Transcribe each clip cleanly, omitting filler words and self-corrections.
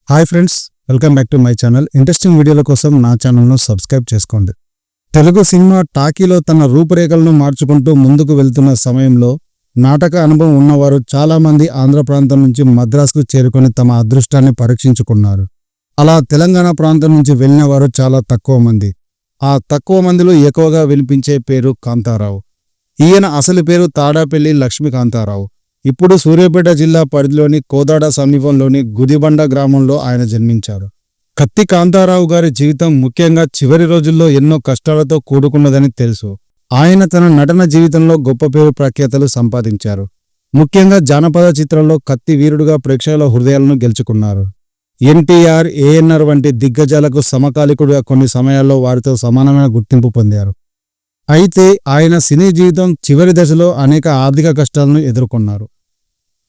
Hi friends, welcome back to my channel. Interesting వీడియోల కోసం నా ఛానల్ను సబ్స్క్రైబ్ చేసుకోండి. తెలుగు సినిమా టాకీలో తన రూపురేఖలను మార్చుకుంటూ ముందుకు వెళ్తున్న సమయంలో నాటక అనుభవం ఉన్నవారు చాలామంది ఆంధ్ర ప్రాంతం నుంచి మద్రాసుకు చేరుకొని తమ అదృష్టాన్ని పరీక్షించుకున్నారు. అలా తెలంగాణ ప్రాంతం నుంచి వెళ్ళిన వారు చాలా తక్కువ మంది. ఆ తక్కువ మందిలో ఎక్కువగా వినిపించే పేరు కాంతారావు. ఈయన అసలు పేరు తాడాపల్లి లక్ష్మీకాంతారావు. ఇప్పుడు సూర్యాపేట జిల్లా పరిధిలోని కోదాడ సమీపంలోని గుదిబండ గ్రామంలో ఆయన జన్మించారు. కత్తి కాంతారావు గారి జీవితం ముఖ్యంగా చివరి రోజుల్లో ఎన్నో కష్టాలతో కూడుకున్నదని తెలుసు. ఆయన తన నటన జీవితంలో గొప్ప పేరు ప్రఖ్యాతలు సంపాదించారు. ముఖ్యంగా జానపద చిత్రంలో కత్తి వీరుడుగా ప్రేక్షకుల హృదయాలను గెలుచుకున్నారు. ఎన్టీఆర్, ఏఎన్ఆర్ వంటి దిగ్గజాలకు సమకాలికుడిగా కొన్ని సమయాల్లో వారితో సమానమైన గుర్తింపు పొందారు. అయితే ఆయన సినీ జీవితం చివరి దశలో అనేక ఆర్థిక కష్టాలను ఎదుర్కొన్నారు.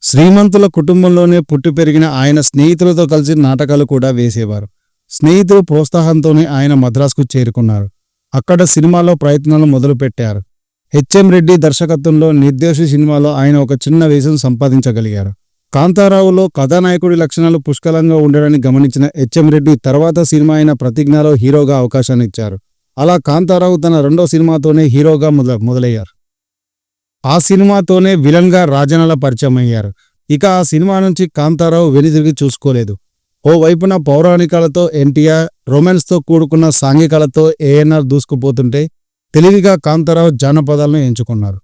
శ్రీమంతుల కుటుంబంలోనే పుట్టి పెరిగిన ఆయన స్నేహితులతో కలిసి నాటకాలు కూడా వేసేవారు. స్నేహితుల ప్రోత్సాహంతోనే ఆయన మద్రాసుకు చేరుకున్నారు. అక్కడ సినిమాలో ప్రయత్నాలు మొదలుపెట్టారు. హెచ్ఎం రెడ్డి దర్శకత్వంలో నిర్దోషి సినిమాలో ఆయన ఒక చిన్న వేషం సంపాదించగలిగారు. కాంతారావులో కథానాయకుడి లక్షణాలు పుష్కలంగా ఉండడాన్ని గమనించిన హెచ్ఎం రెడ్డి తర్వాత సినిమా అయిన ప్రతిజ్ఞలో హీరోగా అవకాశాన్ని ఇచ్చారు. అలా కాంతారావు తన రెండో సినిమాతోనే హీరోగా మొదలయ్యారు. ఆ సినిమాతోనే విలన్గా రాజనాల పరిచయం అయ్యారు. ఇక ఆ సినిమా నుంచి కాంతారావు వెనుదిరిగి చూసుకోలేదు. ఓ వైపున పౌరాణికాలతో ఎన్టీఆర్, రొమాన్స్తో కూడుకున్న సాంఘికాలతో ఏఎన్ఆర్ దూసుకుపోతుంటే తెలివిగా కాంతారావు జానపదాలను ఎంచుకున్నారు.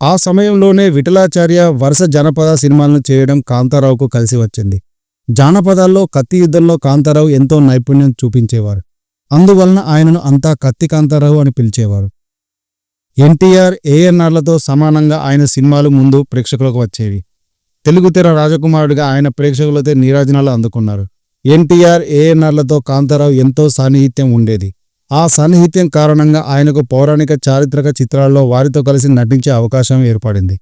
ఆ సమయంలోనే విఠలాచార్య వరుస జానపద సినిమాలను చేయడం కాంతారావుకు కలిసి వచ్చింది. జానపదాల్లో కత్తి యుద్ధంలో కాంతారావు ఎంతో నైపుణ్యం చూపించేవారు. అందువలన ఆయనను అంతా కత్తి కాంతారావు అని పిలిచేవారు. ఎన్టీఆర్, ఏఎన్ఆర్లతో సమానంగా ఆయన సినిమాలు ముందు ప్రేక్షకులకు వచ్చేవి. తెలుగు తెర రాజకుమారుడిగా ఆయన ప్రేక్షకులతో నీరాజనాలు అందుకున్నారు. ఎన్టీఆర్, ఏఎన్ఆర్లతో కాంతారావు ఎంతో సాన్నిహిత్యం ఉండేది. ఆ సాన్నిహిత్యం కారణంగా ఆయనకు పౌరాణిక చారిత్రక చిత్రాల్లో వారితో కలిసి నటించే అవకాశం ఏర్పడింది.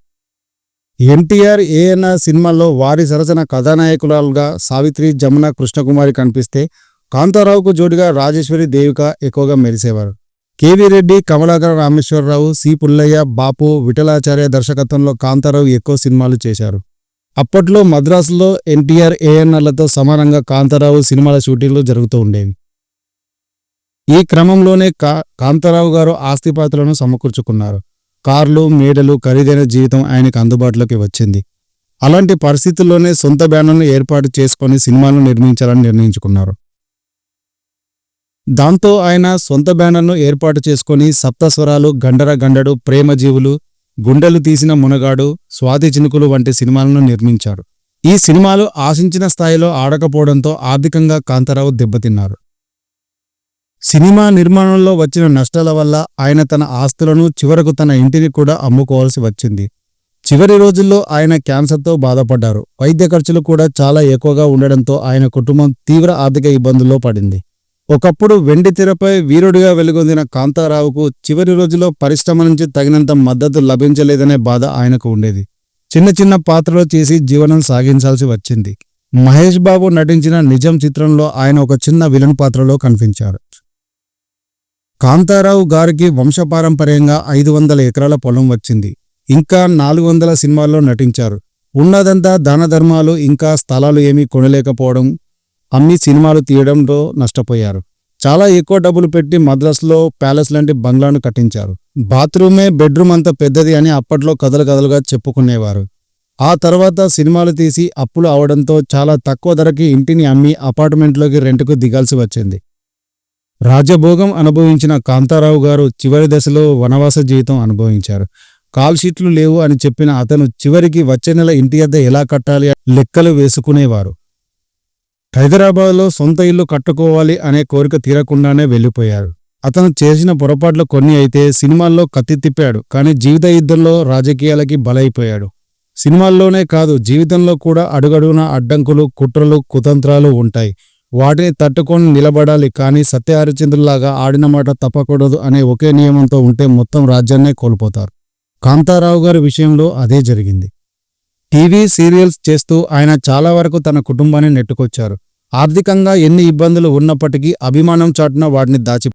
ఎన్టీఆర్, ఏఎన్ఆర్ సినిమాల్లో వారి సరసన కథానాయకులుగా సావిత్రి, జమున, కృష్ణకుమారి కనిపిస్తే కాంతారావుకు జోడిగా రాజేశ్వరి, దేవిక ఎక్కువగా మెరిసేవారు. కేవీ రెడ్డి, కమలాకర రామేశ్వరరావు, సి పుల్లయ్య, బాపు, విఠలాచార్య దర్శకత్వంలో కాంతారావు ఎక్కువ సినిమాలు చేశారు. అప్పట్లో మద్రాసులో ఎన్టీఆర్, ఏఎన్ఆర్లతో సమానంగా కాంతారావు సినిమాల షూటింగ్లు జరుగుతూ ఉండేవి. ఈ క్రమంలోనే కాంతారావు గారు ఆస్తిపాతులను సమకూర్చుకున్నారు. కార్లు, మేడలు, ఖరీదైన జీవితం ఆయనకు అందుబాటులోకి వచ్చింది. అలాంటి పరిస్థితుల్లోనే సొంత బ్యానర్ను ఏర్పాటు చేసుకొని సినిమాలను నిర్మించాలని నిర్ణయించుకున్నారు. దాంతో ఆయన సొంత బ్యానర్ను ఏర్పాటు చేసుకుని సప్తస్వరాలు, గండర గండడు, ప్రేమజీవులు, గుండెలు తీసిన మునగాడు, స్వాతి చినుకులు వంటి సినిమాలను నిర్మించారు. ఈ సినిమాలు ఆశించిన స్థాయిలో ఆడకపోవడంతో ఆర్థికంగా కాంతారావు దెబ్బతిన్నారు. సినిమా నిర్మాణంలో వచ్చిన నష్టాల వల్ల ఆయన తన ఆస్తులను, చివరకు తన ఇంటిని కూడా అమ్ముకోవాల్సి వచ్చింది. చివరి రోజుల్లో ఆయన క్యాన్సర్తో బాధపడ్డారు. వైద్య ఖర్చులు కూడా చాలా ఎక్కువగా ఉండడంతో ఆయన కుటుంబం తీవ్ర ఆర్థిక ఇబ్బందుల్లో పడింది. ఒకప్పుడు వెండి తెరపై వీరుడిగా వెలుగొందిన కాంతారావుకు చివరి రోజుల్లో పరిశ్రమ నుంచి తగినంత మద్దతు లభించలేదనే బాధ ఆయనకు ఉండేది. చిన్న చిన్న పాత్రలు చేసి జీవనం సాగించాల్సి వచ్చింది. మహేష్ బాబు నటించిన నిజం చిత్రంలో ఆయన ఒక చిన్న విలన్ పాత్రలో కనిపించారు. కాంతారావు గారికి వంశపారంపర్యంగా 500 ఎకరాల పొలం వచ్చింది. ఇంకా 400 సినిమాల్లో నటించారు. ఉన్నదంతా దాన ధర్మాలు, ఇంకా స్థలాలు ఏమీ కొనలేకపోవడం, అన్ని సినిమాలు తీయడంలో నష్టపోయారు. చాలా ఎక్కువ డబ్బులు పెట్టి మద్రాసులో ప్యాలెస్ లాంటి బంగ్లాను కట్టించారు. బాత్రూమే బెడ్రూమ్ అంత పెద్దది అని అప్పట్లో కథలుగా చెప్పుకునేవారు. ఆ తర్వాత సినిమాలు తీసి అప్పులు అవడంతో చాలా తక్కువ ధరకి ఇంటిని అమ్మి అపార్ట్మెంట్లోకి రెంట్కు దిగాల్సి వచ్చింది. రాజభోగం అనుభవించిన కాంతారావు గారు చివరి దశలో వనవాస జీవితం అనుభవించారు. కాల్షీట్లు లేవు అని చెప్పిన అతను చివరికి వచ్చే నెల ఇంటి అద్దె ఎలా కట్టాలి లెక్కలు వేసుకునేవారు. హైదరాబాద్లో సొంత ఇల్లు కట్టుకోవాలి అనే కోరిక తీరకుండానే వెళ్ళిపోయారు. అతను చేసిన పొరపాట్లు కొన్ని అయితే సినిమాల్లో కత్తి తిప్పాడు, కానీ జీవిత యుద్ధంలో రాజకీయాలకి బలైపోయాడు. సినిమాల్లోనే కాదు, జీవితంలో కూడా అడుగడుగున అడ్డంకులు, కుట్రలు, కుతంత్రాలు ఉంటాయి. వాటిని తట్టుకొని నిలబడాలి. కానీ సత్య హరిశ్చంద్రులాగా ఆడిన మాట తప్పకూడదు అనే ఒకే నియమంతో ఉంటే మొత్తం రాజ్యాన్నే కోల్పోతారు. కాంతారావు గారి విషయంలో అదే జరిగింది. టీవీ సీరియల్స్ చేస్తూ ఆయన చాలా వరకు తన కుటుంబాన్ని నెట్టుకొచ్చారు. ఆర్థికంగా ఎన్ని ఇబ్బందులు ఉన్నప్పటికీ అభిమానం చాటున వాటిని దాచి